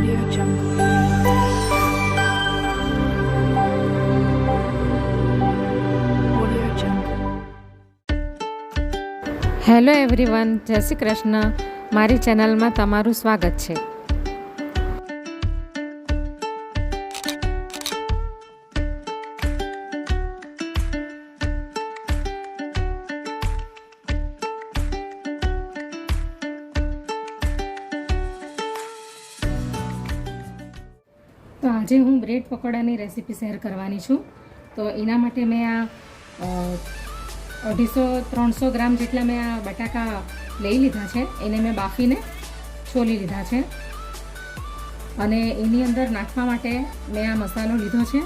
Audio Jungle. Audio Jungle. Hello everyone, જય શ્રી કૃષ્ણ. મારી ચેનલમાં તમારું સ્વાગત છે. તો આજે હું બ્રેડ પકોડાની રેસીપી શેર કરવાની છું. તો એના માટે મેં આ 250-300 ગ્રામ જેટલા મેં આ બટાકા લઈ લીધા છે. એને મેં બાફીને છોલી લીધા છે અને એની અંદર નાખવા માટે મેં આ મસાલો લીધો છે.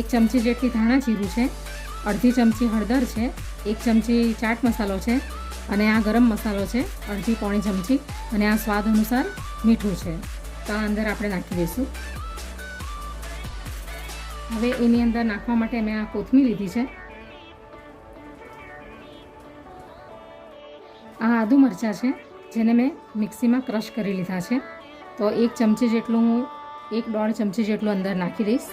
1 ચમચી જેટલી ધાણા જીરું છે, અડધી ચમચી હળદર છે, 1 ચમચી ચાટ મસાલો છે અને આ ગરમ મસાલો છે અડધી-પોણી ચમચી અને આ સ્વાદ અનુસાર મીઠું છે. તો આ અંદર આપણે નાખી દઈશું. હવે એની અંદર નાખવા માટે મેં આ કોથમીર લીધી છે. આ આદુ મરચાં છે જેને મેં મિક્સીમાં ક્રશ કરી લીધા છે. તો 1 ચમચી જેટલું હું 1-1.5 ચમચી જેટલું અંદર નાખી દઈશ.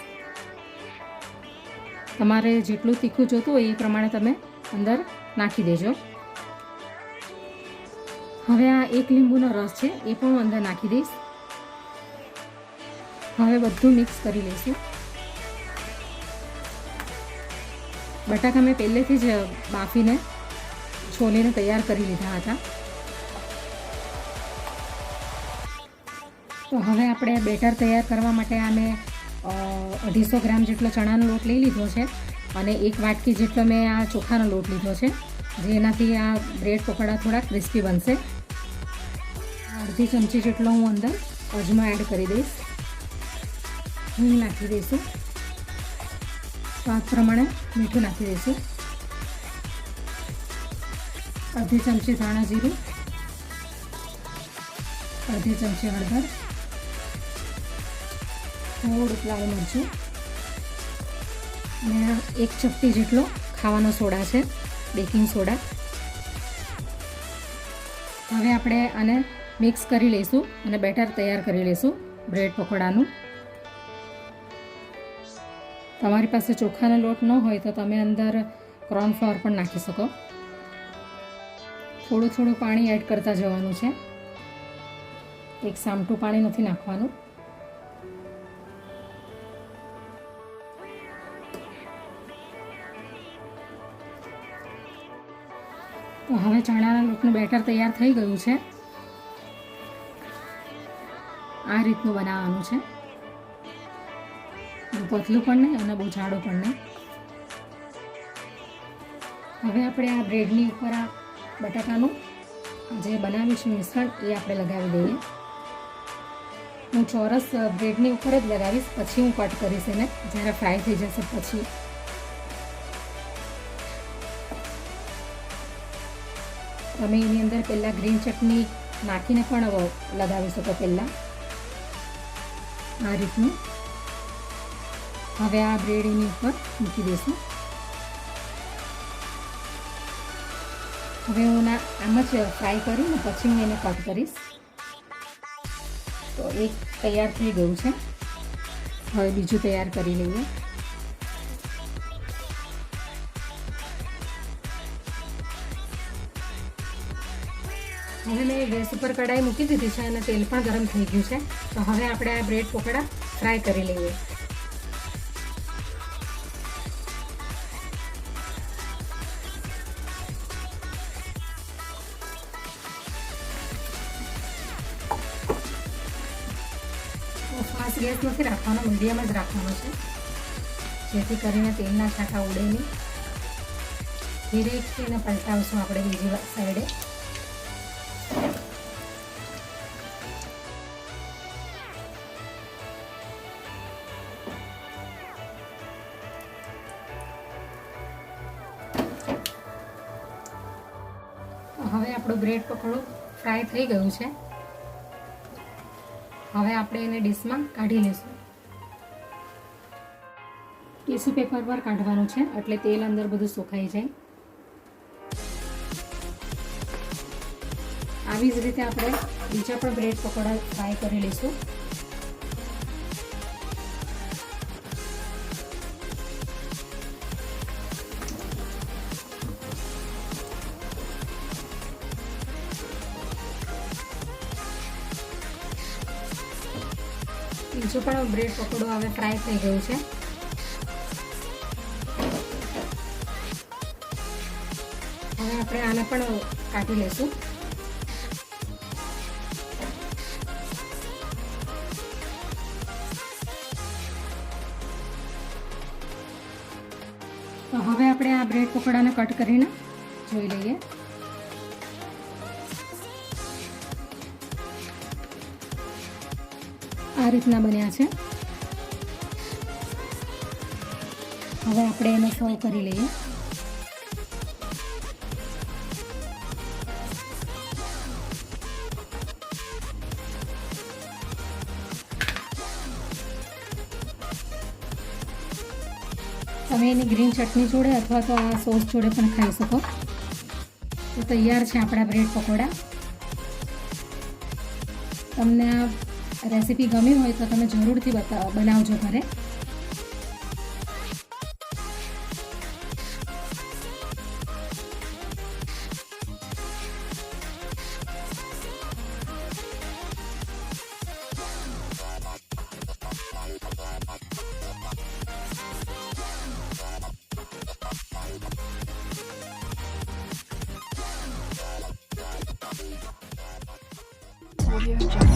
તમારે જેટલું તીખું જોતું હોય એ પ્રમાણે તમે અંદર નાખી દેજો. હવે આ 1 લીંબુનો રસ છે એ પણ હું અંદર નાખી દઈશ. હવે બધું મિક્સ કરી લઈશું. બટાકા મેં પહેલેથી જ બાફીને છોલીને તૈયાર કરી લીધા હતા. તો હવે આપણે બેટર તૈયાર કરવા માટે આ મેં 250 ગ્રામ જેટલો ચણાનો લોટ લઈ લીધો છે અને 1 વાટકી જેટલો મેં આ ચોખાનો લોટ લીધો છે, જેનાથી આ બ્રેડ પકોડા થોડા ક્રિસ્પી બનશે. અડધી ચમચી જેટલો હું અંદર અજમો એડ કરી દઈશ. હિંગ નાખી દઈશું. સ્વાદ પ્રમાણે મીઠું નાખી દઈશું. અડધી ચમચી ધાણા જીરું, અડધી ચમચી હળદર, થોડુંક લાલ મરચું અને 1 ચપટી જેટલો ખાવાનો સોડા છે, બેકિંગ સોડા. હવે આપણે આને મિક્સ કરી લઈશું અને બેટર તૈયાર કરી લઈશું બ્રેડ પકોડાનું. તમારી પાસે ચોખાનો લોટ ન હોય તો તમે અંદર કોર્નફ્લોર પણ નાખી શકો. થોડું થોડું પાણી એડ કરતા જવાનું છે. એક સામટું પાણી નથી નાખવાનું. તો હવે ચણાના લોટનું બેટર તૈયાર થઈ ગયું છે. આ રીતનું બનાવવાનું છે. બહુ પતલું પણ નહીં અને બહુ જાડું પણ નહીં. હવે આપણે આ બ્રેડની ઉપર આ બટાકાનું જે બનાવ્યું છે મિશ્રણ એ આપણે લગાવી દઈએ. હું ચોરસ બ્રેડની ઉપર જ લગાવીશ, પછી હું કટ કરીશ એને જ્યારે ફ્રાય થઈ જશે પછી. તમે એની અંદર પહેલાં ગ્રીન ચટણી નાખીને પણ લગાવી શકો પહેલાં. આ રીતનું હવે આ બ્રેડ એની ઉપર મૂકી દઈશું. હવે હું આમ જ ફ્રાય કરીને પછી હું એને કટ કરીશ. તો એક તૈયાર થઈ ગયું છે. હવે બીજું તૈયાર કરી લઈએ. હવે મેં ગેસ ઉપર કઢાઈ મૂકી દીધી છે અને તેલ પણ ગરમ થઈ ગયું છે. તો હવે આપણે આ બ્રેડ પકોડા ફ્રાય કરી લઈએ. ફાસ્ટ ગેસ નથી રાખવાનો, મીડિયમ જ રાખવાનો છે, જેથી કરીને તેલના છાંટા ઉડે નહીં. ધીરેથી એને પલટાવશું આપણે બીજી સાઈડે. હવે આપણું બ્રેડ પકોડું ફ્રાય થઈ ગયું છે. હવે આપણે એને ડીશમાં કાઢી લઈશું. ટીશ્યુ પેપર પર કાઢવાનું છે એટલે તેલ અંદર બધું સુકાઈ જાય. આવી જ રીતે આપણે બીજા પણ બ્રેડ પકોડા ફ્રાય કરી લઈશું. બીજો પણ બ્રેડ પકોડો હવે ફ્રાય થઈ ગયું છે. હવે આપણે આને પણ કાઢી લઈશું. તો હવે આપણે આ બ્રેડ પકોડાને કટ કરીને જોઈ લઈએ. આ રીતના બન્યા છે. હવે આપણે એને સર્વ કરી લઈએ. તમે એની ગ્રીન ચટણી જોડે અથવા તો આ સોસ જોડે પણ ખાઈ શકો. તો તૈયાર છે આપણા બ્રેડ પકોડા. તમને આ રેસીપી ગમી હોય તો તમે જરૂરથી બનાવજો ઘરે. Audio Jungle.